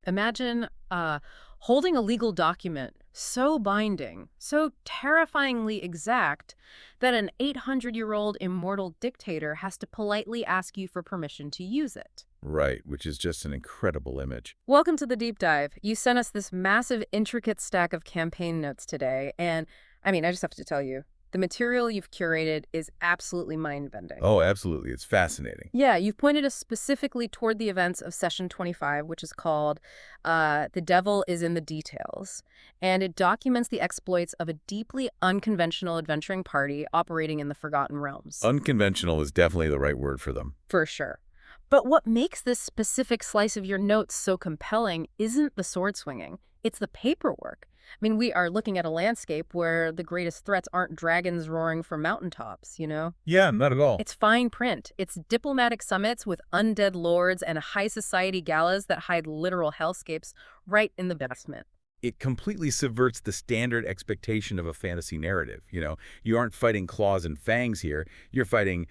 Imagine holding a legal document so binding, so terrifyingly exact, that an 800-year-old immortal dictator has to politely ask you for permission to use it. Right, which is just an incredible image. Welcome to the deep dive. You sent us this massive, intricate stack of campaign notes today, and I just have to tell you, the material you've curated is absolutely mind-bending. Oh, absolutely. It's fascinating. Yeah, you've pointed us specifically toward the events of Session 25, which is called The Devil is in the Details. And it documents the exploits of a deeply unconventional adventuring party operating in the Forgotten Realms. Unconventional is definitely the right word for them. For sure. But what makes this specific slice of your notes so compelling isn't the sword swinging, it's the paperwork. We are looking at a landscape where the greatest threats aren't dragons roaring from mountaintops, you know? Yeah, not at all. It's fine print. It's diplomatic summits with undead lords and high society galas that hide literal hellscapes right in the basement. It completely subverts the standard expectation of a fantasy narrative. You aren't fighting claws and fangs here. You're fighting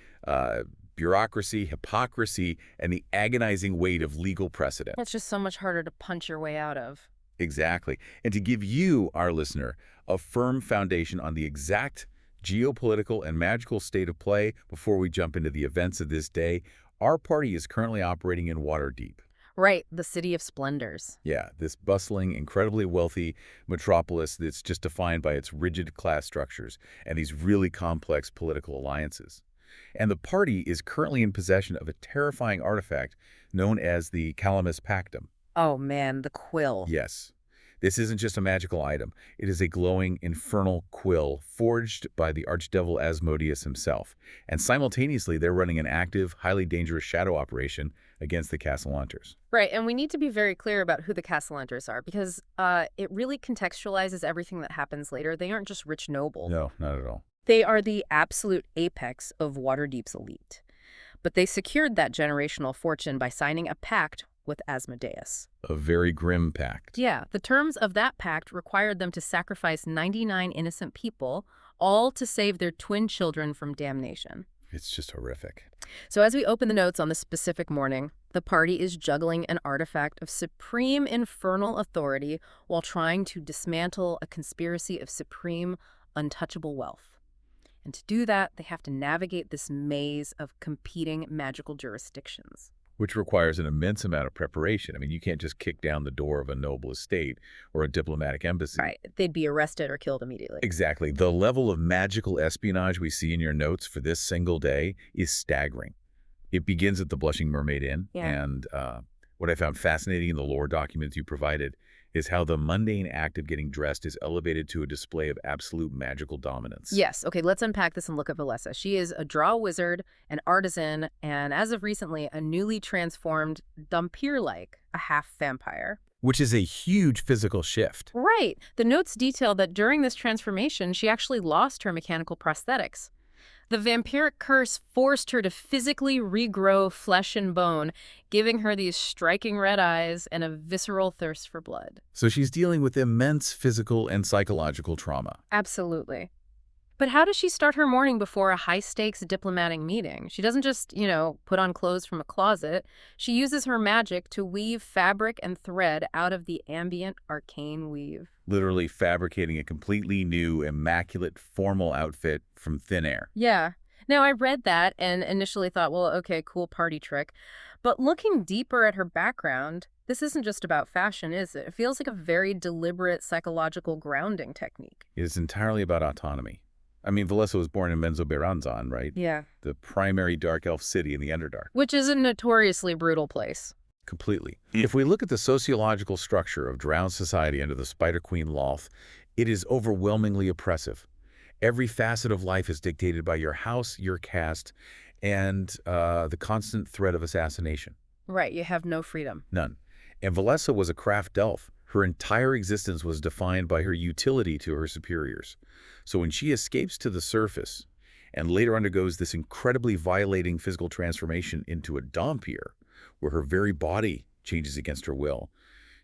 bureaucracy, hypocrisy, and the agonizing weight of legal precedent. It's just so much harder to punch your way out of. Exactly. And to give you, our listener, a firm foundation on the exact geopolitical and magical state of play before we jump into the events of this day, our party is currently operating in Waterdeep. Right, the City of Splendors. Yeah, this bustling, incredibly wealthy metropolis that's just defined by its rigid class structures and these really complex political alliances. And the party is currently in possession of a terrifying artifact known as the Calamus Pactum. Oh man, the quill. Yes. This isn't just a magical item. It is a glowing, infernal quill forged by the Archdevil Asmodeus himself. And simultaneously, they're running an active, highly dangerous shadow operation against the Castellanters. Right, and we need to be very clear about who the Castellanters are, because it really contextualizes everything that happens later. They aren't just rich nobles. No, not at all. They are the absolute apex of Waterdeep's elite. But they secured that generational fortune by signing a pact with Asmodeus. A very grim pact. Yeah, the terms of that pact required them to sacrifice 99 innocent people, all to save their twin children from damnation. It's just horrific. So as we open the notes on this specific morning, the party is juggling an artifact of supreme infernal authority while trying to dismantle a conspiracy of supreme, untouchable wealth. And to do that, they have to navigate this maze of competing magical jurisdictions. Which requires an immense amount of preparation. You can't just kick down the door of a noble estate or a diplomatic embassy. Right. They'd be arrested or killed immediately. Exactly. The level of magical espionage we see in your notes for this single day is staggering. It begins at the Blushing Mermaid Inn. Yeah. And what I found fascinating in the lore documents you provided is how the mundane act of getting dressed is elevated to a display of absolute magical dominance. Yes. Okay, let's unpack this and look at Valessa. She is a draw wizard, an artisan, and as of recently, a newly transformed Dhampir-like, a half-vampire. Which is a huge physical shift. Right. The notes detail that during this transformation, she actually lost her mechanical prosthetics. The vampiric curse forced her to physically regrow flesh and bone, giving her these striking red eyes and a visceral thirst for blood. So she's dealing with immense physical and psychological trauma. Absolutely. But how does she start her morning before a high-stakes diplomatic meeting? She doesn't just, put on clothes from a closet. She uses her magic to weave fabric and thread out of the ambient arcane weave. Literally fabricating a completely new, immaculate, formal outfit from thin air. Yeah. Now, I read that and initially thought, well, okay, cool party trick. But looking deeper at her background, this isn't just about fashion, is it? It feels like a very deliberate psychological grounding technique. It is entirely about autonomy. Valessa was born in Menzoberranzan, right? Yeah. The primary dark elf city in the Underdark. Which is a notoriously brutal place. Completely. If we look at the sociological structure of drowned society under the Spider Queen Lolth, it is overwhelmingly oppressive. Every facet of life is dictated by your house, your caste, and the constant threat of assassination. Right, you have no freedom. None. And Valessa was a craft elf. Her entire existence was defined by her utility to her superiors. So when she escapes to the surface and later undergoes this incredibly violating physical transformation into a Dhampir, where her very body changes against her will,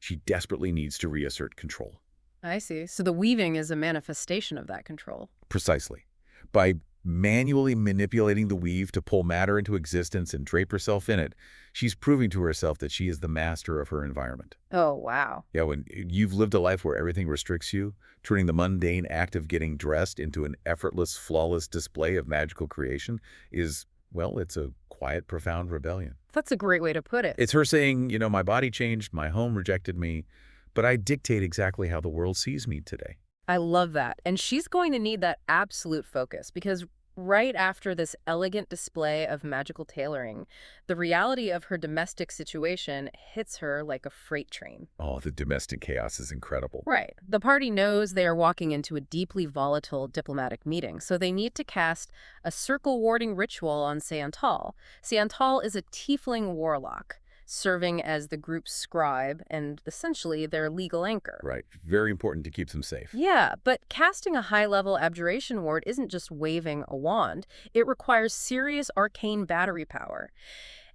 she desperately needs to reassert control. I see. So the weaving is a manifestation of that control. Precisely. By Manually manipulating the weave to pull matter into existence and drape herself in it, she's proving to herself that she is the master of her environment. Oh, wow. Yeah, when you've lived a life where everything restricts you, turning the mundane act of getting dressed into an effortless, flawless display of magical creation is, well, it's a quiet, profound rebellion. That's a great way to put it. It's her saying, my body changed, my home rejected me, but I dictate exactly how the world sees me today. I love that. And she's going to need that absolute focus because right after this elegant display of magical tailoring, the reality of her domestic situation hits her like a freight train. Oh, the domestic chaos is incredible. Right. The party knows they are walking into a deeply volatile diplomatic meeting, so they need to cast a circle warding ritual on Santal. Santal is a tiefling warlock, serving as the group's scribe and essentially their legal anchor. Right. Very important to keep them safe. Yeah, but casting a high-level abjuration ward isn't just waving a wand. It requires serious arcane battery power.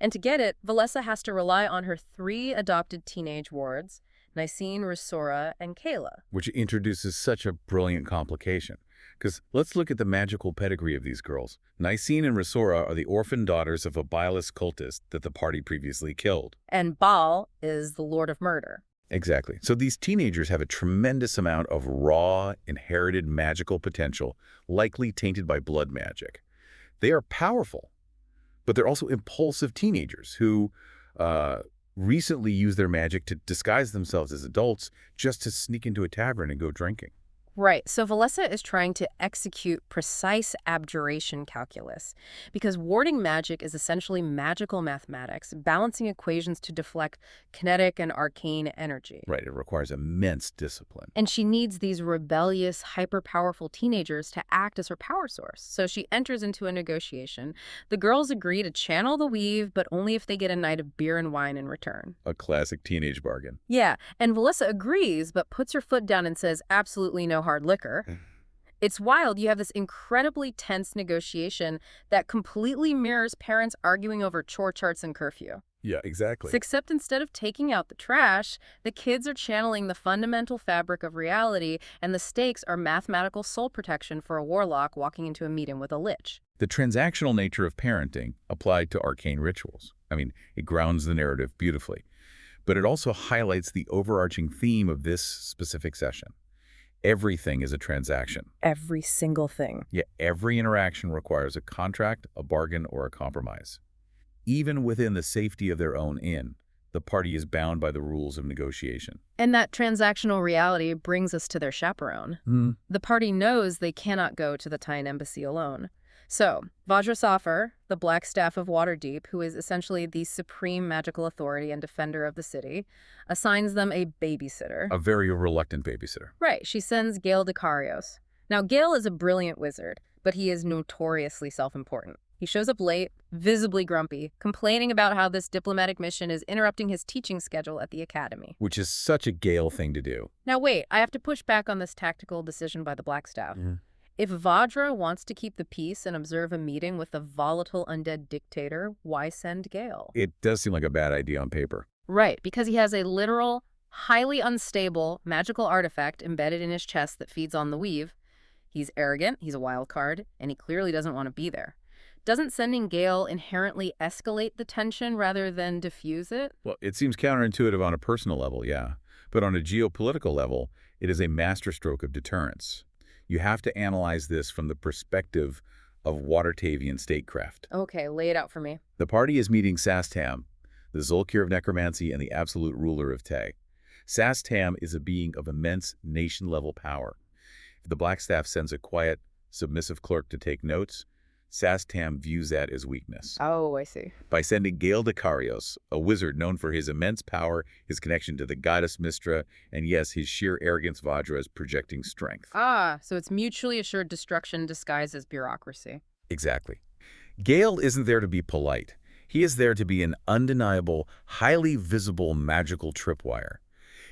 And to get it, Valessa has to rely on her 3 adopted teenage wards, Nicene, Resora, and Kayla. Which introduces such a brilliant complication. Because let's look at the magical pedigree of these girls. Nicene and Resora are the orphan daughters of a Bilious cultist that the party previously killed. And Baal is the Lord of Murder. Exactly. So these teenagers have a tremendous amount of raw, inherited magical potential, likely tainted by blood magic. They are powerful, but they're also impulsive teenagers who recently used their magic to disguise themselves as adults just to sneak into a tavern and go drinking. Right, so Valessa is trying to execute precise abjuration calculus because warding magic is essentially magical mathematics, balancing equations to deflect kinetic and arcane energy. Right, it requires immense discipline. And she needs these rebellious, hyper-powerful teenagers to act as her power source. So she enters into a negotiation. The girls agree to channel the weave, but only if they get a night of beer and wine in return. A classic teenage bargain. Yeah, and Valessa agrees, but puts her foot down and says absolutely no hard liquor. It's wild. You have this incredibly tense negotiation that completely mirrors parents arguing over chore charts and curfew. Yeah, exactly. Except instead of taking out the trash, the kids are channeling the fundamental fabric of reality, and the stakes are mathematical soul protection for a warlock walking into a meeting with a lich. The transactional nature of parenting applied to arcane rituals. I mean, it grounds the narrative beautifully. But it also highlights the overarching theme of this specific session. Everything is a transaction. Every single thing. Yet every interaction requires a contract, a bargain, or a compromise. Even within the safety of their own inn, the party is bound by the rules of negotiation. And that transactional reality brings us to their chaperone. The party knows they cannot go to the Tyne embassy alone. So, Vajrasaphar, the Black Staff of Waterdeep, who is essentially the supreme magical authority and defender of the city, assigns them a babysitter. A very reluctant babysitter. Right, she sends Gale Dekarios. Now, Gale is a brilliant wizard, but he is notoriously self-important. He shows up late, visibly grumpy, complaining about how this diplomatic mission is interrupting his teaching schedule at the academy. Which is such a Gale thing to do. Now wait, I have to push back on this tactical decision by the Black Staff. If Vajra wants to keep the peace and observe a meeting with the volatile undead dictator, why send Gale? It does seem like a bad idea on paper. Right, because he has a literal, highly unstable magical artifact embedded in his chest that feeds on the weave. He's arrogant, he's a wild card, and he clearly doesn't want to be there. Doesn't sending Gale inherently escalate the tension rather than diffuse it? Well, it seems counterintuitive on a personal level, yeah. But on a geopolitical level, it is a masterstroke of deterrence. You have to analyze this from the perspective of Watertavian statecraft. Okay, lay it out for me. The party is meeting Sastam, the Zolkir of necromancy and the absolute ruler of Tay. Sastam is a being of immense nation-level power. If the Black Staff sends a quiet, submissive clerk to take notes, Sastam views that as weakness. Oh, I see. By sending Gale Dekarios, a wizard known for his immense power, his connection to the goddess Mystra, and yes, his sheer arrogance, Vajra is projecting strength. Ah, so it's mutually assured destruction disguised as bureaucracy. Exactly. Gale isn't there to be polite. He is there to be an undeniable, highly visible magical tripwire.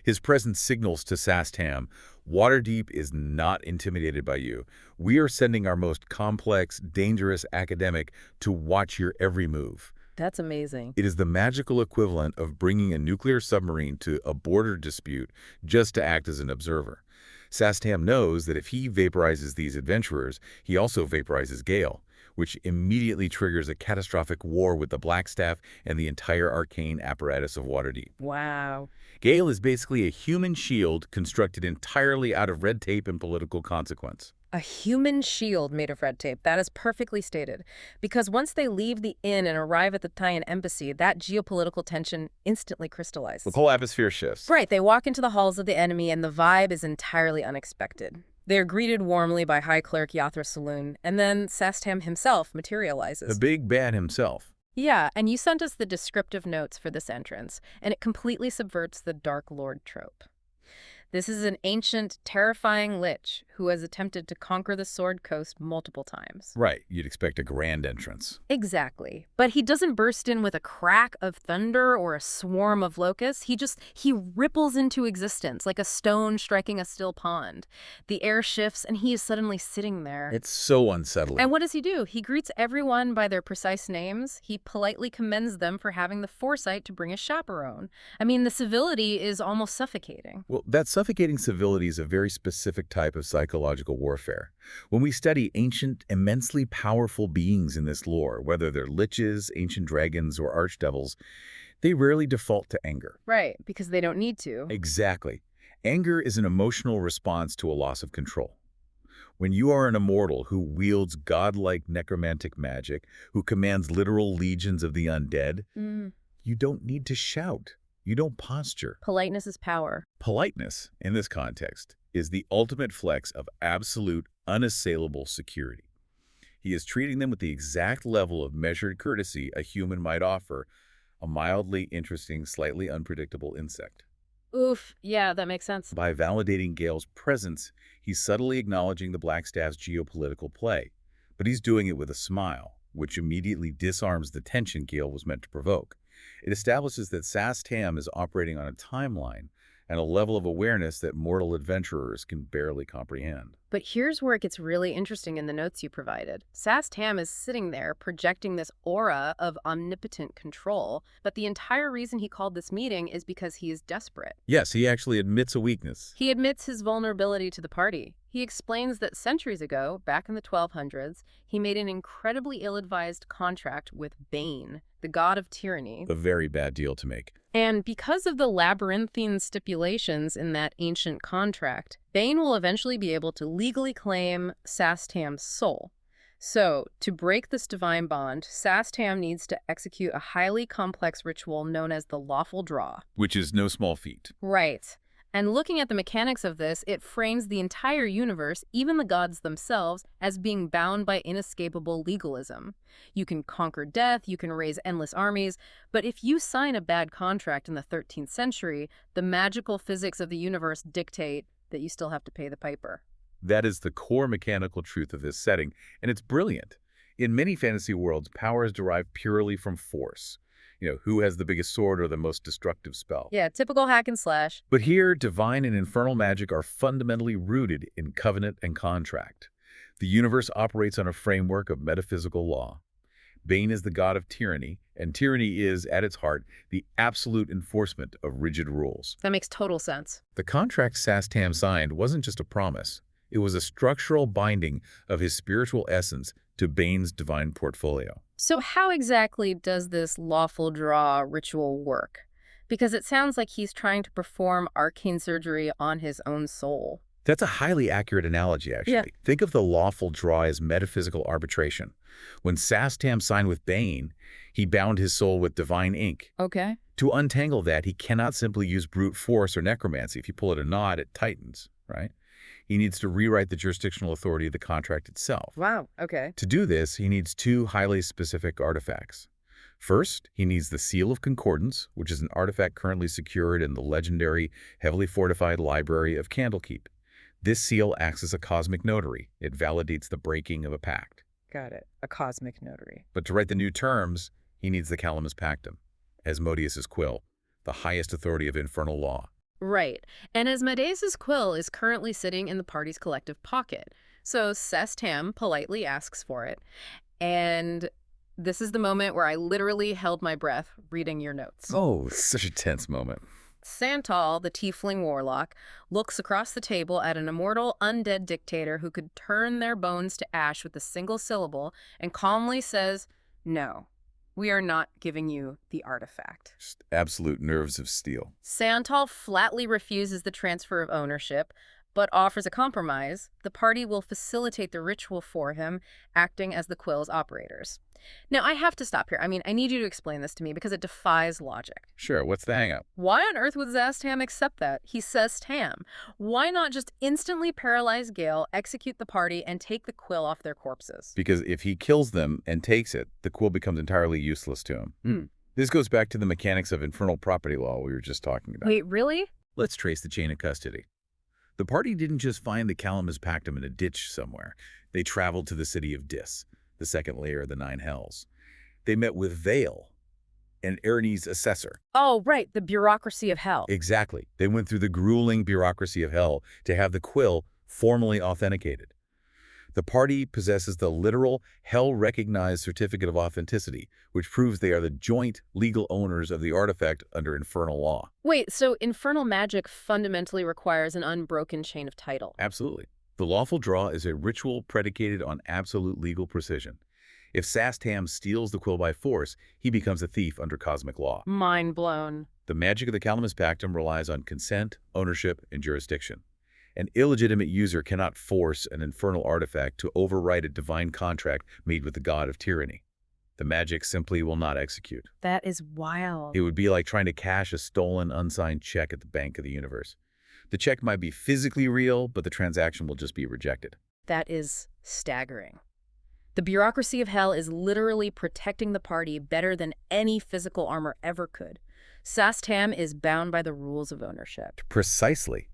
His presence signals to Sastam, Waterdeep is not intimidated by you. We are sending our most complex, dangerous academic to watch your every move. That's amazing. It is the magical equivalent of bringing a nuclear submarine to a border dispute just to act as an observer. Sastam knows that if he vaporizes these adventurers, he also vaporizes Gale, which immediately triggers a catastrophic war with the Blackstaff and the entire arcane apparatus of Waterdeep. Wow. Gale is basically a human shield constructed entirely out of red tape and political consequence. A human shield made of red tape. That is perfectly stated. Because once they leave the inn and arrive at the Taiyan embassy, that geopolitical tension instantly crystallizes. The whole atmosphere shifts. Right, they walk into the halls of the enemy and the vibe is entirely unexpected. They are greeted warmly by High Clerk Yathra Saloon, and then Sastam himself materializes. The big bad himself. Yeah, and you sent us the descriptive notes for this entrance, and it completely subverts the Dark Lord trope. This is an ancient, terrifying lich who has attempted to conquer the Sword Coast multiple times. Right, you'd expect a grand entrance. Exactly. But he doesn't burst in with a crack of thunder or a swarm of locusts. He ripples into existence like a stone striking a still pond. The air shifts and he is suddenly sitting there. It's so unsettling. And what does he do? He greets everyone by their precise names. He politely commends them for having the foresight to bring a chaperone. I mean, the civility is almost suffocating. Well, that suffocating civility is a very specific type of psychological warfare. When we study ancient, immensely powerful beings in this lore, whether they're liches, ancient dragons, or archdevils, they rarely default to anger. Right, because they don't need to. Exactly. Anger is an emotional response to a loss of control. When you are an immortal who wields godlike necromantic magic, who commands literal legions of the undead, you don't need to shout. You don't posture. Politeness is power. Politeness, in this context, is the ultimate flex of absolute, unassailable security. He is treating them with the exact level of measured courtesy a human might offer a mildly interesting, slightly unpredictable insect. Oof, yeah, that makes sense. By validating Gale's presence, he's subtly acknowledging the Blackstaff's geopolitical play, but he's doing it with a smile, which immediately disarms the tension Gale was meant to provoke. It establishes that Sastam is operating on a timeline and a level of awareness that mortal adventurers can barely comprehend. But here's where it gets really interesting in the notes you provided. Sastam is sitting there projecting this aura of omnipotent control, but the entire reason he called this meeting is because he is desperate. Yes, he actually admits a weakness. He admits his vulnerability to the party. He explains that centuries ago, back in the 1200s, he made an incredibly ill-advised contract with Bane, the god of tyranny. A very bad deal to make. And because of the labyrinthine stipulations in that ancient contract, Bane will eventually be able to legally claim Sastam's soul. So, to break this divine bond, Sastam needs to execute a highly complex ritual known as the Lawful Draw. Which is no small feat. Right. And looking at the mechanics of this, it frames the entire universe, even the gods themselves, as being bound by inescapable legalism. You can conquer death, you can raise endless armies, but if you sign a bad contract in the 13th century, the magical physics of the universe dictate that you still have to pay the piper. That is the core mechanical truth of this setting, and it's brilliant. In many fantasy worlds, power is derived purely from force. Who has the biggest sword or the most destructive spell. Yeah, typical hack and slash. But here, divine and infernal magic are fundamentally rooted in covenant and contract. The universe operates on a framework of metaphysical law. Bane is the god of tyranny, and tyranny is, at its heart, the absolute enforcement of rigid rules. That makes total sense. The contract Sastam signed wasn't just a promise. It was a structural binding of his spiritual essence to Bane's divine portfolio. So how exactly does this lawful draw ritual work? Because it sounds like he's trying to perform arcane surgery on his own soul. That's a highly accurate analogy, actually. Yeah. Think of the lawful draw as metaphysical arbitration. When Sastam signed with Bane, he bound his soul with divine ink. Okay. To untangle that, he cannot simply use brute force or necromancy. If you pull at a knot, it tightens, right? He needs to rewrite the jurisdictional authority of the contract itself. Wow, okay. To do this, he needs two highly specific artifacts. First, he needs the Seal of Concordance, which is an artifact currently secured in the legendary, heavily fortified library of Candlekeep. This seal acts as a cosmic notary. It validates the breaking of a pact. Got it. A cosmic notary. But to write the new terms, he needs the Calamus Pactum, Asmodeus's quill, the highest authority of infernal law. Right. And Asmodeus's quill is currently sitting in the party's collective pocket. So Sastam politely asks for it. And this is the moment where I literally held my breath reading your notes. Oh, such a tense moment. Santal, the tiefling warlock, looks across the table at an immortal undead dictator who could turn their bones to ash with a single syllable and calmly says, "No, we are not giving you the artifact." Just absolute nerves of steel. Santal flatly refuses the transfer of ownership, but offers a compromise. The party will facilitate the ritual for him, acting as the Quill's operators. Now, I have to stop here. I need you to explain this to me because it defies logic. Sure, what's the hang-up? Why on earth would Zastam accept that? He says Tam. Why not just instantly paralyze Gale, execute the party, and take the Quill off their corpses? Because if he kills them and takes it, the Quill becomes entirely useless to him. This goes back to the mechanics of infernal property law we were just talking about. Wait, really? Let's trace the chain of custody. The party didn't just find the Calamus Pactum in a ditch somewhere. They traveled to the city of Dis, the second layer of the Nine Hells. They met with Vale, an Erinese assessor. Oh, right, the bureaucracy of hell. Exactly. They went through the grueling bureaucracy of hell to have the Quill formally authenticated. The party possesses the literal, hell-recognized certificate of authenticity, which proves they are the joint legal owners of the artifact under infernal law. Wait, so infernal magic fundamentally requires an unbroken chain of title. Absolutely. The lawful draw is a ritual predicated on absolute legal precision. If Zastam steals the Quill by force, he becomes a thief under cosmic law. Mind blown. The magic of the Calamus Pactum relies on consent, ownership, and jurisdiction. An illegitimate user cannot force an infernal artifact to override a divine contract made with the god of tyranny. The magic simply will not execute. That is wild. It would be like trying to cash a stolen, unsigned check at the Bank of the Universe. The check might be physically real, but the transaction will just be rejected. That is staggering. The bureaucracy of hell is literally protecting the party better than any physical armor ever could. Zastam is bound by the rules of ownership. Precisely.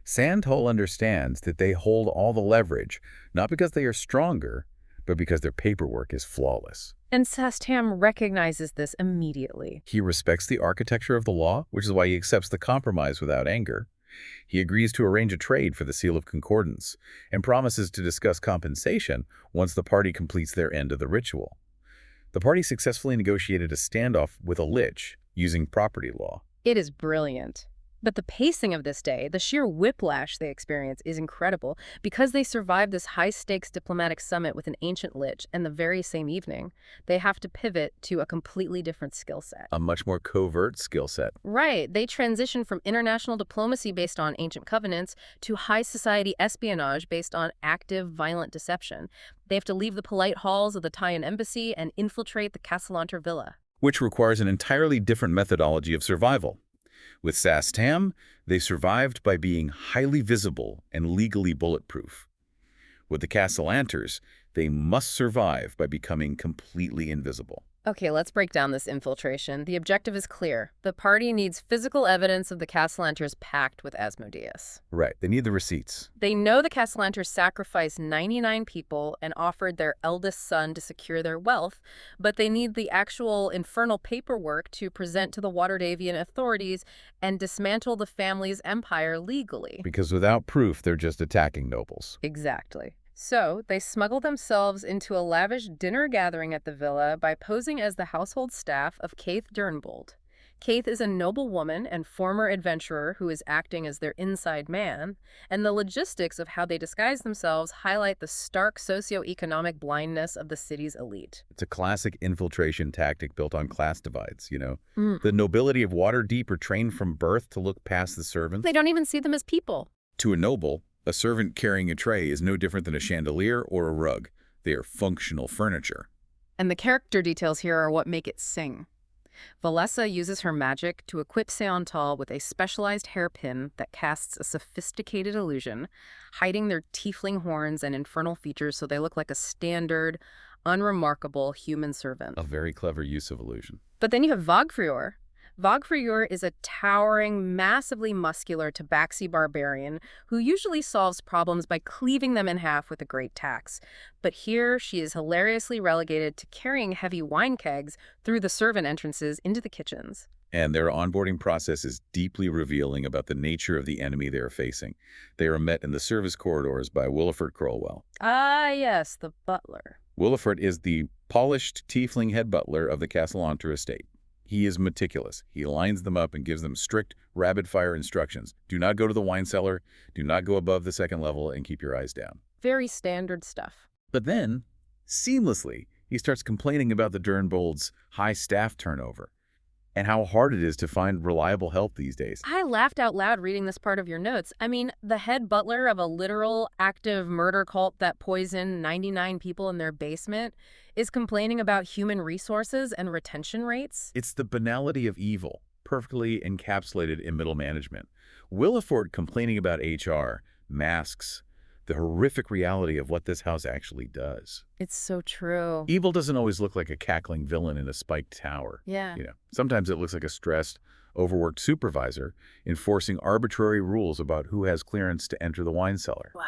Santal understands that they hold all the leverage, not because they are stronger, but because their paperwork is flawless. And Zastam recognizes this immediately. He respects the architecture of the law, which is why he accepts the compromise without anger. He agrees to arrange a trade for the Seal of Concordance and promises to discuss compensation once the party completes their end of the ritual. The party successfully negotiated a standoff with a lich using property law. It is brilliant. But the pacing of this day, the sheer whiplash they experience, is incredible because they survived this high-stakes diplomatic summit with an ancient lich, and the very same evening, they have to pivot to a completely different skill set. A much more covert skill set. Right. They transition from international diplomacy based on ancient covenants to high society espionage based on active, violent deception. They have to leave the polite halls of the Taiyan embassy and infiltrate the Castellanter villa. Which requires an entirely different methodology of survival. With Zastam, they survived by being highly visible and legally bulletproof. With the Castellanters, they must survive by becoming completely invisible. Okay, let's break down this infiltration. The objective is clear. The party needs physical evidence of the Castellanters' pact with Asmodeus. Right, they need the receipts. They know the Castellanters sacrificed 99 people and offered their eldest son to secure their wealth, but they need the actual infernal paperwork to present to the Waterdavian authorities and dismantle the family's empire legally. Because without proof, they're just attacking nobles. Exactly. So, they smuggle themselves into a lavish dinner gathering at the villa by posing as the household staff of Kaith Durnbold. Kaith is a noble woman and former adventurer who is acting as their inside man, and the logistics of how they disguise themselves highlight the stark socioeconomic blindness of the city's elite. It's a classic infiltration tactic built on class divides, you know? The nobility of Waterdeep are trained from birth to look past the servants. They don't even see them as people. To a noble, a servant carrying a tray is no different than a chandelier or a rug. They are functional furniture. And the character details here are what make it sing. Valessa uses her magic to equip Seantal with a specialized hairpin that casts a sophisticated illusion, hiding their tiefling horns and infernal features so they look like a standard, unremarkable human servant. A very clever use of illusion. But then you have Vogfrior. Vogfrior is a towering, massively muscular tabaxi barbarian who usually solves problems by cleaving them in half with a great tax. But here, she is hilariously relegated to carrying heavy wine kegs through the servant entrances into the kitchens. And their onboarding process is deeply revealing about the nature of the enemy they are facing. They are met in the service corridors by Willifert Crowell. Ah, yes, the butler. Willifert is the polished tiefling head butler of the Castellanter estate. He is meticulous. He lines them up and gives them strict, rapid-fire instructions. Do not go to the wine cellar, do not go above the second level, and keep your eyes down. Very standard stuff. But then, seamlessly, he starts complaining about the Dernbold's high staff turnover and how hard it is to find reliable help these days. I laughed out loud reading this part of your notes. I mean, the head butler of a literal active murder cult that poisoned 99 people in their basement is complaining about human resources and retention rates. It's the banality of evil, perfectly encapsulated in middle management. Willeford complaining about HR, masks, the horrific reality of what this house actually does. It's so true. Evil doesn't always look like a cackling villain in a spiked tower. Yeah. Sometimes it looks like a stressed, overworked supervisor enforcing arbitrary rules about who has clearance to enter the wine cellar. Wow,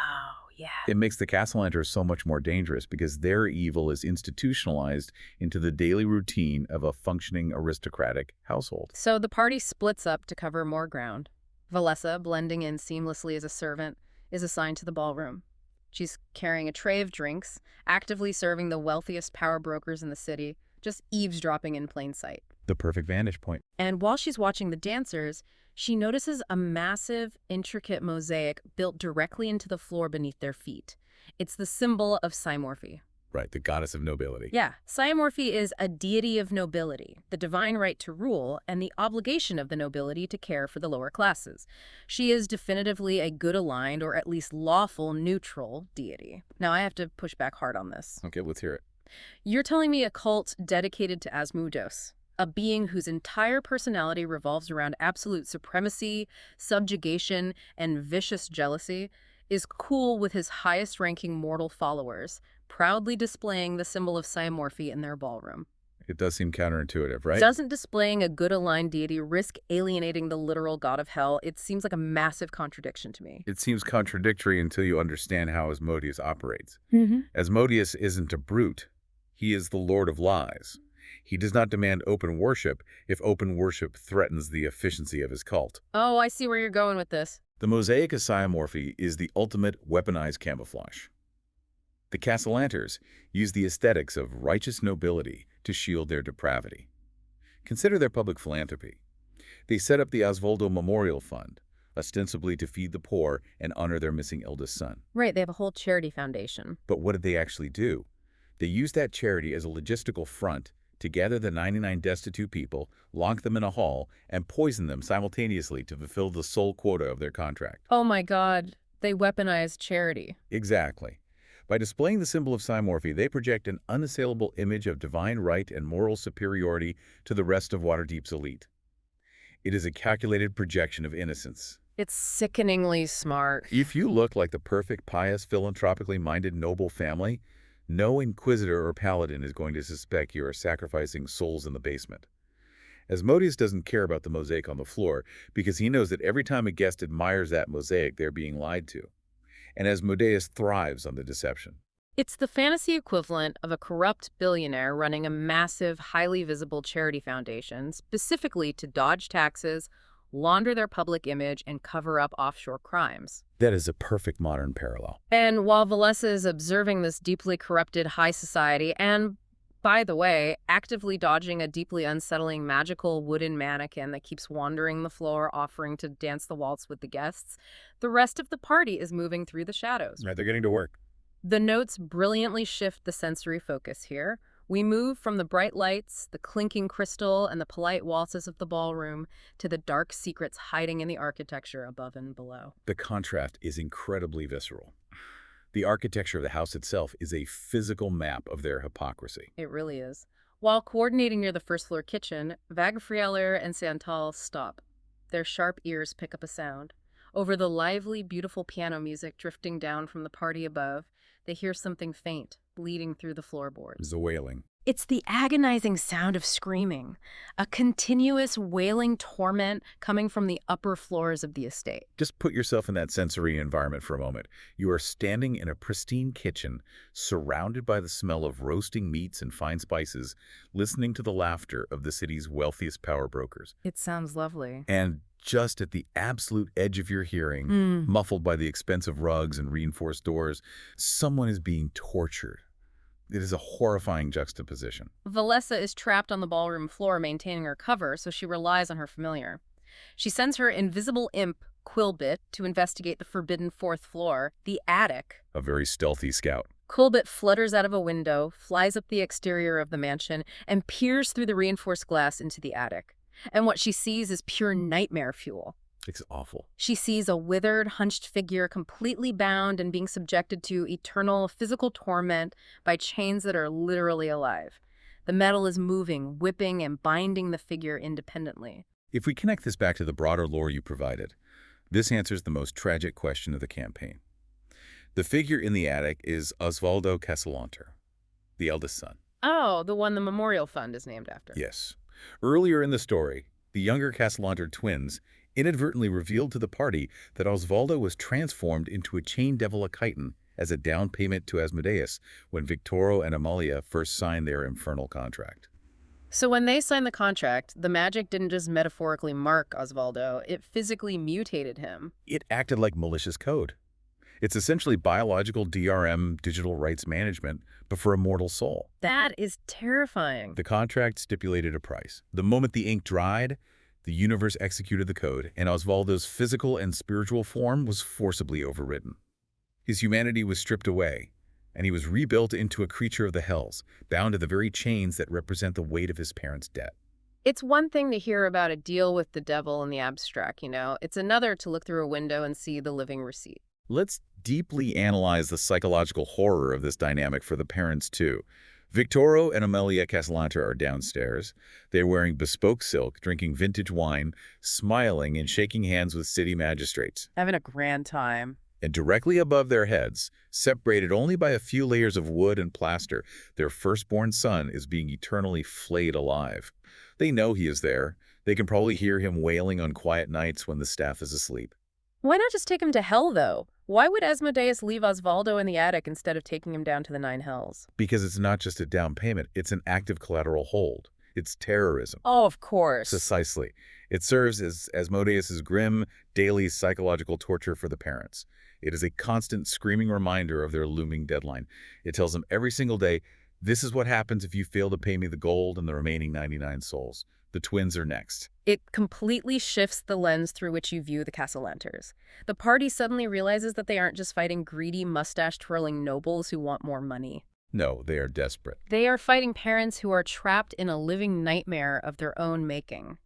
yeah. It makes the Castellanters so much more dangerous because their evil is institutionalized into the daily routine of a functioning aristocratic household. So the party splits up to cover more ground. Valessa, blending in seamlessly as a servant, is assigned to the ballroom. She's carrying a tray of drinks, actively serving the wealthiest power brokers in the city, just eavesdropping in plain sight. The perfect vantage point. And while she's watching the dancers, she notices a massive, intricate mosaic built directly into the floor beneath their feet. It's the symbol of Cymorphe. Right, the goddess of nobility. Yeah, Cymorphe is a deity of nobility, the divine right to rule, and the obligation of the nobility to care for the lower classes. She is definitively a good-aligned, or at least lawful, neutral deity. Now, I have to push back hard on this. Okay, let's hear it. You're telling me a cult dedicated to Asmodeus, a being whose entire personality revolves around absolute supremacy, subjugation, and vicious jealousy, is cool with his highest-ranking mortal followers, proudly displaying the symbol of Cymorphe in their ballroom. It does seem counterintuitive, right? Doesn't displaying a good-aligned deity risk alienating the literal god of hell? It seems like a massive contradiction to me. It seems contradictory until you understand how Asmodeus operates. Mm-hmm. Asmodeus isn't a brute. He is the Lord of Lies. He does not demand open worship if open worship threatens the efficiency of his cult. Oh, I see where you're going with this. The mosaic of Cymorphe is the ultimate weaponized camouflage. The Castellanters use the aesthetics of righteous nobility to shield their depravity. Consider their public philanthropy. They set up the Osvaldo Memorial Fund, ostensibly to feed the poor and honor their missing eldest son. Right, they have a whole charity foundation. But what did they actually do? They used that charity as a logistical front to gather the 99 destitute people, lock them in a hall, and poison them simultaneously to fulfill the sole quota of their contract. Oh my God, they weaponized charity. Exactly. By displaying the symbol of Cymorphe, they project an unassailable image of divine right and moral superiority to the rest of Waterdeep's elite. It is a calculated projection of innocence. It's sickeningly smart. If you look like the perfect, pious, philanthropically minded noble family, no inquisitor or paladin is going to suspect you are sacrificing souls in the basement. Asmodeus doesn't care about the mosaic on the floor because he knows that every time a guest admires that mosaic, they're being lied to. And Asmodeus thrives on the deception. It's the fantasy equivalent of a corrupt billionaire running a massive, highly visible charity foundation, specifically to dodge taxes, launder their public image, and cover up offshore crimes. That is a perfect modern parallel. And while Valessa is observing this deeply corrupted high society, and, by the way, actively dodging a deeply unsettling magical wooden mannequin that keeps wandering the floor, offering to dance the waltz with the guests, the rest of the party is moving through the shadows. Right, they're getting to work. The notes brilliantly shift the sensory focus here. We move from the bright lights, the clinking crystal, and the polite waltzes of the ballroom to the dark secrets hiding in the architecture above and below. The contrast is incredibly visceral. The architecture of the house itself is a physical map of their hypocrisy. It really is. While coordinating near the first-floor kitchen, Vagfrieler and Santal stop. Their sharp ears pick up a sound. Over the lively, beautiful piano music drifting down from the party above, they hear something faint, bleeding through the floorboards. The wailing. It's the agonizing sound of screaming, a continuous wailing torment coming from the upper floors of the estate. Just put yourself in that sensory environment for a moment. You are standing in a pristine kitchen, surrounded by the smell of roasting meats and fine spices, listening to the laughter of the city's wealthiest power brokers. It sounds lovely. And just at the absolute edge of your hearing, muffled by the expensive rugs and reinforced doors, someone is being tortured. It is a horrifying juxtaposition. Valessa is trapped on the ballroom floor maintaining her cover, so she relies on her familiar. She sends her invisible imp, Quilbit, to investigate the forbidden fourth floor, the attic. A very stealthy scout. Quilbit flutters out of a window, flies up the exterior of the mansion, and peers through the reinforced glass into the attic. And what she sees is pure nightmare fuel. It's awful. She sees a withered, hunched figure completely bound and being subjected to eternal physical torment by chains that are literally alive. The metal is moving, whipping, and binding the figure independently. If we connect this back to the broader lore you provided, this answers the most tragic question of the campaign. The figure in the attic is Osvaldo Casalanter, the eldest son. Oh, the one the Memorial Fund is named after. Yes. Earlier in the story, the younger Casalanter twins inadvertently revealed to the party that Osvaldo was transformed into a chain devil Akitan as a down payment to Asmodeus when Victoro and Amalia first signed their infernal contract. So when they signed the contract, the magic didn't just metaphorically mark Osvaldo, it physically mutated him. It acted like malicious code. It's essentially biological DRM, digital rights management, but for a mortal soul. That is terrifying. The contract stipulated a price. The moment the ink dried, the universe executed the code, and Osvaldo's physical and spiritual form was forcibly overridden. His humanity was stripped away, and he was rebuilt into a creature of the hells, bound to the very chains that represent the weight of his parents' debt. It's one thing to hear about a deal with the devil in the abstract, you know. It's another to look through a window and see the living receipt. Let's deeply analyze the psychological horror of this dynamic for the parents, too. Victoro and Amelia Casalanter are downstairs. They're wearing bespoke silk, drinking vintage wine, smiling and shaking hands with city magistrates. Having a grand time. And directly above their heads, separated only by a few layers of wood and plaster, their firstborn son is being eternally flayed alive. They know he is there. They can probably hear him wailing on quiet nights when the staff is asleep. Why not just take him to hell, though? Why would Asmodeus leave Osvaldo in the attic instead of taking him down to the Nine Hells? Because it's not just a down payment, it's an active collateral hold. It's terrorism. Oh, of course. Precisely. It serves as Asmodeus' grim, daily psychological torture for the parents. It is a constant screaming reminder of their looming deadline. It tells them every single day, this is what happens if you fail to pay me the gold and the remaining 99 souls. The twins are next. It completely shifts the lens through which you view the Casalanters. The party suddenly realizes that they aren't just fighting greedy, mustache-twirling nobles who want more money. No, they are desperate. They are fighting parents who are trapped in a living nightmare of their own making.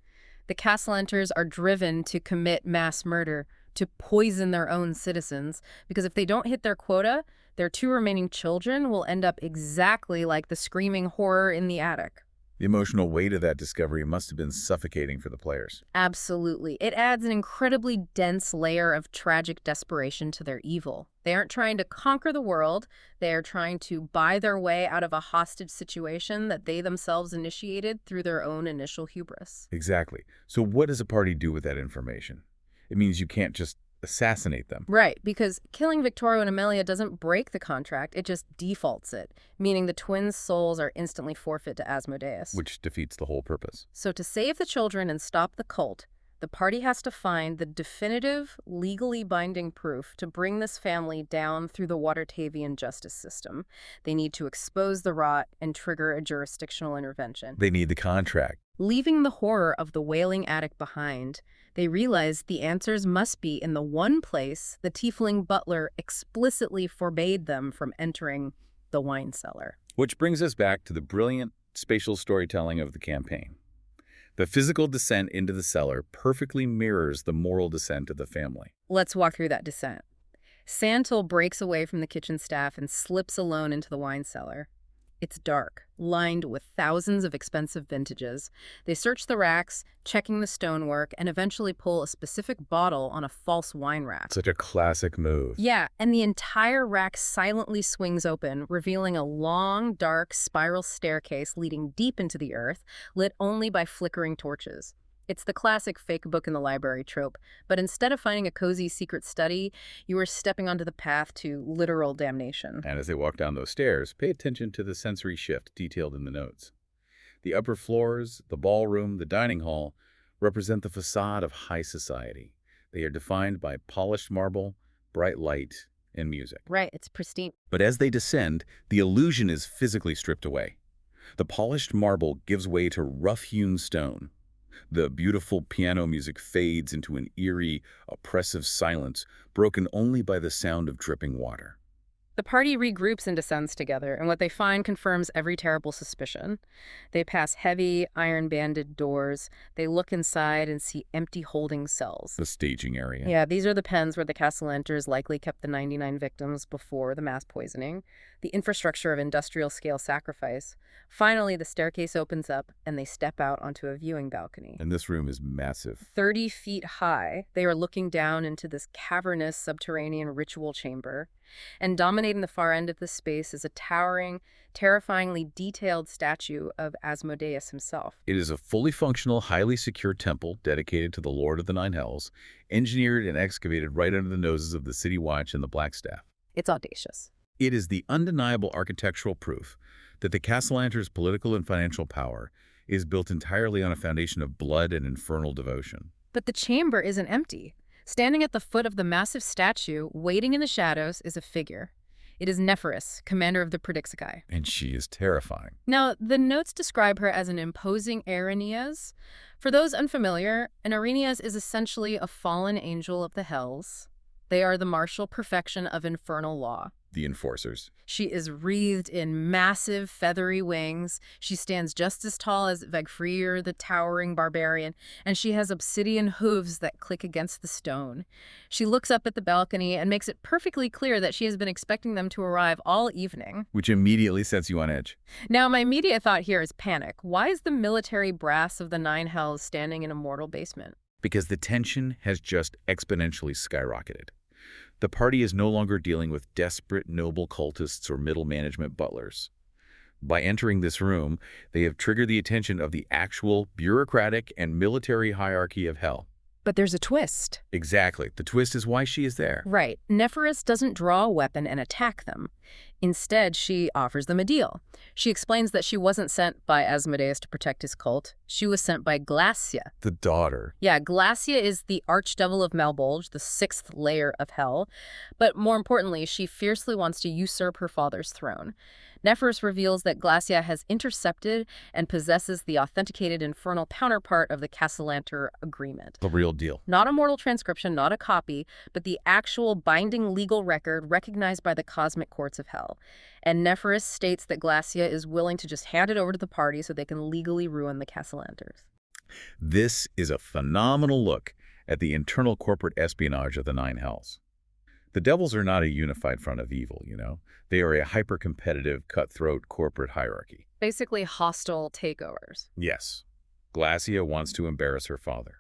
The Casalanters are driven to commit mass murder, to poison their own citizens, because if they don't hit their quota, their two remaining children will end up exactly like the screaming horror in the attic. The emotional weight of that discovery must have been suffocating for the players. Absolutely. It adds an incredibly dense layer of tragic desperation to their evil. They aren't trying to conquer the world. They are trying to buy their way out of a hostage situation that they themselves initiated through their own initial hubris. Exactly. So what does a party do with that information? It means you can't just assassinate them. Right, because killing Victorio and Amelia doesn't break the contract, it just defaults it, meaning the twins' souls are instantly forfeit to Asmodeus. Which defeats the whole purpose. So to save the children and stop the cult, the party has to find the definitive, legally binding proof to bring this family down through the Watertavian justice system. They need to expose the rot and trigger a jurisdictional intervention. They need the contract. Leaving the horror of the wailing attic behind, they realize the answers must be in the one place the tiefling butler explicitly forbade them from entering, the wine cellar. Which brings us back to the brilliant spatial storytelling of the campaign. The physical descent into the cellar perfectly mirrors the moral descent of the family. Let's walk through that descent. Santil breaks away from the kitchen staff and slips alone into the wine cellar. It's dark, lined with thousands of expensive vintages. They search the racks, checking the stonework, and eventually pull a specific bottle on a false wine rack. Such a classic move. Yeah, and the entire rack silently swings open, revealing a long, dark, spiral staircase leading deep into the earth, lit only by flickering torches. It's the classic fake book in the library trope, but instead of finding a cozy secret study, you are stepping onto the path to literal damnation. And as they walk down those stairs, pay attention to the sensory shift detailed in the notes. The upper floors, the ballroom, the dining hall, represent the facade of high society. They are defined by polished marble, bright light, and music. Right, it's pristine. But as they descend, the illusion is physically stripped away. The polished marble gives way to rough-hewn stone. The beautiful piano music fades into an eerie, oppressive silence, broken only by the sound of dripping water. The party regroups and descends together, and what they find confirms every terrible suspicion. They pass heavy, iron-banded doors. They look inside and see empty holding cells. The staging area. Yeah, these are the pens where the Castellanters likely kept the 99 victims before the mass poisoning, the infrastructure of industrial-scale sacrifice. Finally, the staircase opens up, and they step out onto a viewing balcony. And this room is massive. 30 feet high, they are looking down into this cavernous subterranean ritual chamber. And dominating the far end of the space is a towering, terrifyingly detailed statue of Asmodeus himself. It is a fully functional, highly secure temple dedicated to the Lord of the Nine Hells, engineered and excavated right under the noses of the City Watch and the Black Staff. It's audacious. It is the undeniable architectural proof that the Castellanters' political and financial power is built entirely on a foundation of blood and infernal devotion. But the chamber isn't empty. Standing at the foot of the massive statue, waiting in the shadows, is a figure. It is Nephoris, commander of the Perdixicai. And she is terrifying. Now, the notes describe her as an imposing Erinyes. For those unfamiliar, an Erinyes is essentially a fallen angel of the hells. They are the martial perfection of infernal law. The enforcers. She is wreathed in massive, feathery wings. She stands just as tall as Vegfrir, the towering barbarian, and she has obsidian hooves that click against the stone. She looks up at the balcony and makes it perfectly clear that she has been expecting them to arrive all evening. Which immediately sets you on edge. Now, my immediate thought here is panic. Why is the military brass of the Nine Hells standing in a mortal basement? Because the tension has just exponentially skyrocketed. The party is no longer dealing with desperate noble cultists or middle management butlers. By entering this room, they have triggered the attention of the actual bureaucratic and military hierarchy of hell. But there's a twist. Exactly. The twist is why she is there. Right. Nephoris doesn't draw a weapon and attack them. Instead, she offers them a deal. She explains that she wasn't sent by Asmodeus to protect his cult. She was sent by Glacia. The daughter. Yeah, Glacia is the archdevil of Malbolge, the sixth layer of hell. But more importantly, she fiercely wants to usurp her father's throne. Nephoris reveals that Glacia has intercepted and possesses the authenticated infernal counterpart of the Castellanter Agreement. The real deal. Not a mortal transcription, not a copy, but the actual binding legal record recognized by the cosmic courts of hell. And Nephoris states that Glacia is willing to just hand it over to the party so they can legally ruin the Castellanters. This is a phenomenal look at the internal corporate espionage of the Nine Hells. The Devils are not a unified front of evil, you know. They are a hyper-competitive, cutthroat corporate hierarchy. Basically hostile takeovers. Yes. Glacia wants to embarrass her father.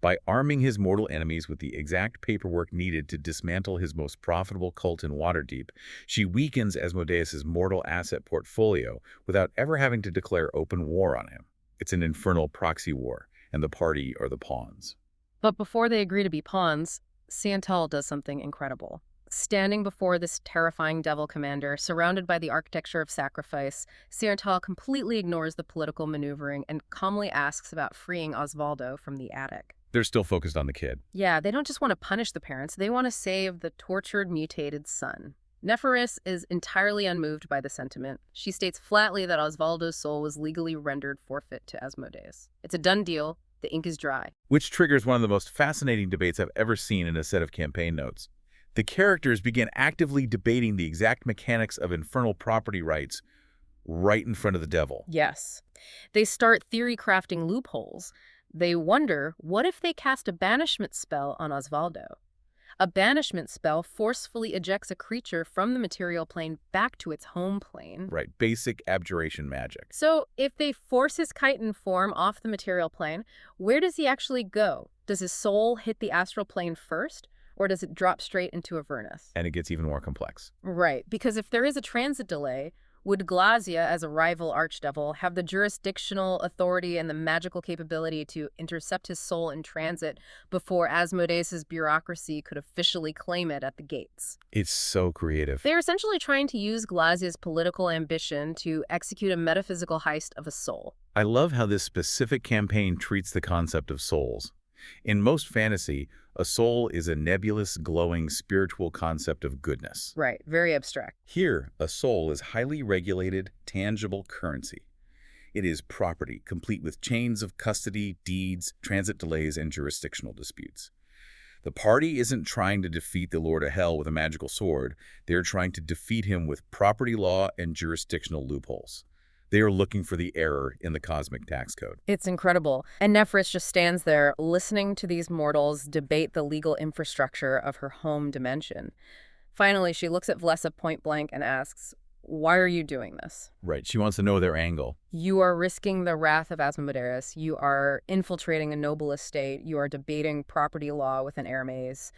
By arming his mortal enemies with the exact paperwork needed to dismantle his most profitable cult in Waterdeep, she weakens Asmodeus' mortal asset portfolio without ever having to declare open war on him. It's an infernal proxy war, and the party are the pawns. But before they agree to be pawns, Siantel does something incredible. Standing before this terrifying devil commander, surrounded by the architecture of sacrifice, Siantel completely ignores the political maneuvering and calmly asks about freeing Osvaldo from the attic. They're still focused on the kid. Yeah, they don't just want to punish the parents, they want to save the tortured, mutated son. Nephoris is entirely unmoved by the sentiment. She states flatly that Osvaldo's soul was legally rendered forfeit to Asmodeus. It's a done deal. The ink is dry. Which triggers one of the most fascinating debates I've ever seen in a set of campaign notes. The characters begin actively debating the exact mechanics of infernal property rights right in front of the devil. Yes. They start theory-crafting loopholes. They wonder, what if they cast a banishment spell on Osvaldo? A banishment spell forcefully ejects a creature from the material plane back to its home plane. Right, basic abjuration magic. So if they force his chitin form off the material plane, where does he actually go? Does his soul hit the astral plane first, or does it drop straight into Avernus? And it gets even more complex. Right, because if there is a transit delay, would Glacia, as a rival archdevil, have the jurisdictional authority and the magical capability to intercept his soul in transit before Asmodeus' bureaucracy could officially claim it at the gates? It's so creative. They're essentially trying to use Glacia's political ambition to execute a metaphysical heist of a soul. I love how this specific campaign treats the concept of souls. In most fantasy, a soul is a nebulous, glowing, spiritual concept of goodness. Right, very abstract. Here, a soul is highly regulated, tangible currency. It is property, complete with chains of custody, deeds, transit delays, and jurisdictional disputes. The party isn't trying to defeat the Lord of Hell with a magical sword. They're trying to defeat him with property law and jurisdictional loopholes. They are looking for the error in the cosmic tax code. It's incredible. And Nephris just stands there listening to these mortals debate the legal infrastructure of her home dimension. Finally, she looks at Vlessa point blank and asks, "Why are you doing this?" Right. She wants to know their angle. You are risking the wrath of Asmodeus. You are infiltrating a noble estate. You are debating property law with an Hermes.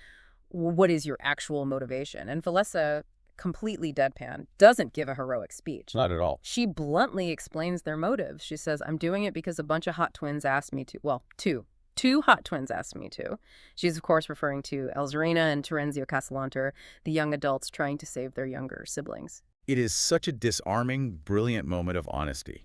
What is your actual motivation? And Vlessa, completely deadpan, doesn't give a heroic speech. Not at all. She bluntly explains their motives. She says, "I'm doing it because a bunch of hot twins asked me to." Well, two hot twins asked me to. She's, of course, referring to Elzarina and Terenzio Castellanter, the young adults trying to save their younger siblings. It is such a disarming, brilliant moment of honesty.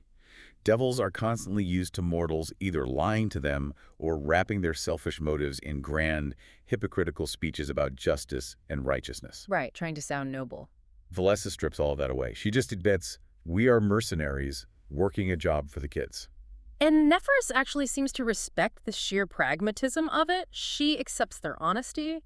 Devils are constantly used to mortals either lying to them or wrapping their selfish motives in grand, hypocritical speeches about justice and righteousness. Right, trying to sound noble. Vlessa strips all of that away. She just admits, we are mercenaries working a job for the kids. And Nephris actually seems to respect the sheer pragmatism of it. She accepts their honesty.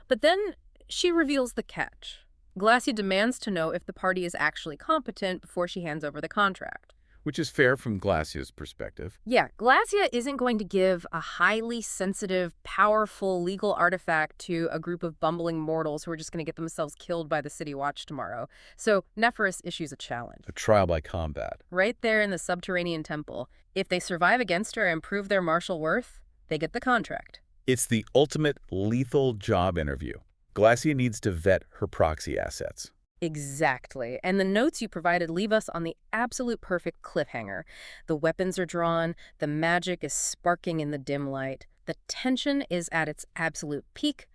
But then she reveals the catch. Glacia demands to know if the party is actually competent before she hands over the contract. Which is fair from Glacia's perspective. Yeah, Glacia isn't going to give a highly sensitive, powerful legal artifact to a group of bumbling mortals who are just going to get themselves killed by the City Watch tomorrow. So Nephris issues a challenge. A trial by combat. Right there in the subterranean temple. If they survive against her and prove their martial worth, they get the contract. It's the ultimate lethal job interview. Glacia needs to vet her proxy assets. Exactly. And the notes you provided leave us on the absolute perfect cliffhanger. The weapons are drawn, the magic is sparking in the dim light, the tension is at its absolute peak.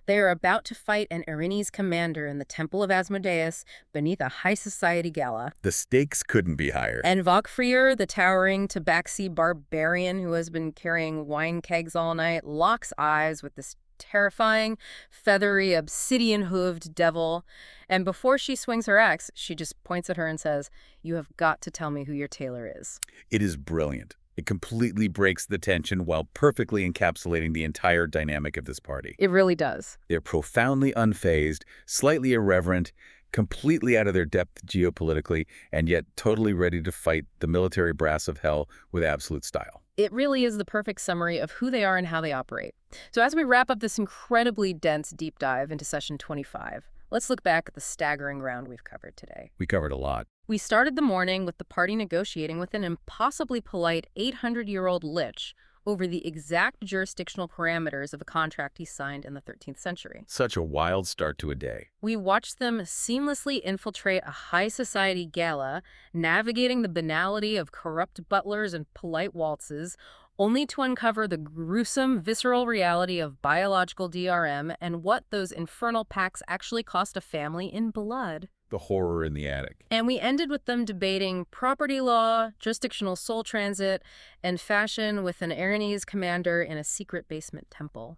They are about to fight an Erinyes commander in the Temple of Asmodeus beneath a high society gala. The stakes couldn't be higher. And Vokfrir, the towering Tabaxi barbarian who has been carrying wine kegs all night, locks eyes with this terrifying, feathery, obsidian-hooved devil. And before she swings her axe, she just points at her and says, "You have got to tell me who your tailor is." It is brilliant. It completely breaks the tension while perfectly encapsulating the entire dynamic of this party. It really does. They're profoundly unfazed, slightly irreverent, completely out of their depth geopolitically, and yet totally ready to fight the military brass of hell with absolute style. It really is the perfect summary of who they are and how they operate. So as we wrap up this incredibly dense deep dive into Session 25, let's look back at the staggering ground we've covered today. We covered a lot. We started the morning with the party negotiating with an impossibly polite 800-year-old lich over the exact jurisdictional parameters of a contract he signed in the 13th century. Such a wild start to a day. We watched them seamlessly infiltrate a high society gala, navigating the banality of corrupt butlers and polite waltzes, only to uncover the gruesome, visceral reality of biological DRM and what those infernal pacts actually cost a family in blood. The horror in the attic. And we ended with them debating property law, jurisdictional soul transit, and fashion with an Erinyes commander in a secret basement temple.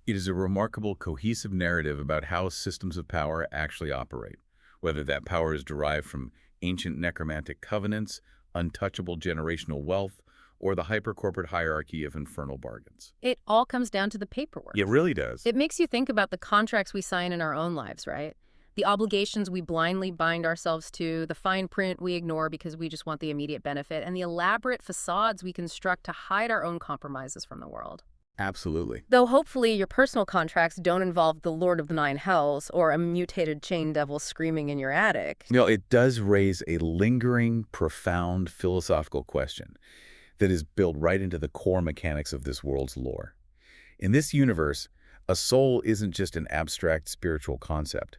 It is a remarkable, cohesive narrative about how systems of power actually operate, whether that power is derived from ancient necromantic covenants, untouchable generational wealth, or the hyper-corporate hierarchy of infernal bargains. It all comes down to the paperwork. It really does. It makes you think about the contracts we sign in our own lives, right? The obligations we blindly bind ourselves to, the fine print we ignore because we just want the immediate benefit, and the elaborate facades we construct to hide our own compromises from the world. Absolutely. Though hopefully your personal contracts don't involve the Lord of the Nine Hells or a mutated chain devil screaming in your attic. You know, it does raise a lingering, profound philosophical question that is built right into the core mechanics of this world's lore. In this universe, a soul isn't just an abstract spiritual concept.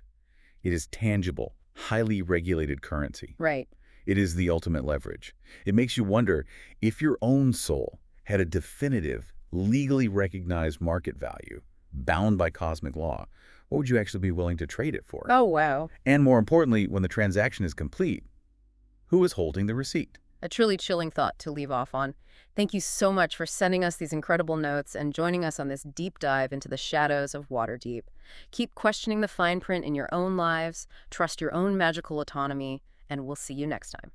It is tangible, highly regulated currency. Right. It is the ultimate leverage. It makes you wonder, if your own soul had a definitive, legally recognized market value, bound by cosmic law, what would you actually be willing to trade it for? Oh, wow. And more importantly, when the transaction is complete, who is holding the receipt? A truly chilling thought to leave off on. Thank you so much for sending us these incredible notes and joining us on this deep dive into the shadows of Waterdeep. Keep questioning the fine print in your own lives, trust your own magical autonomy, and we'll see you next time.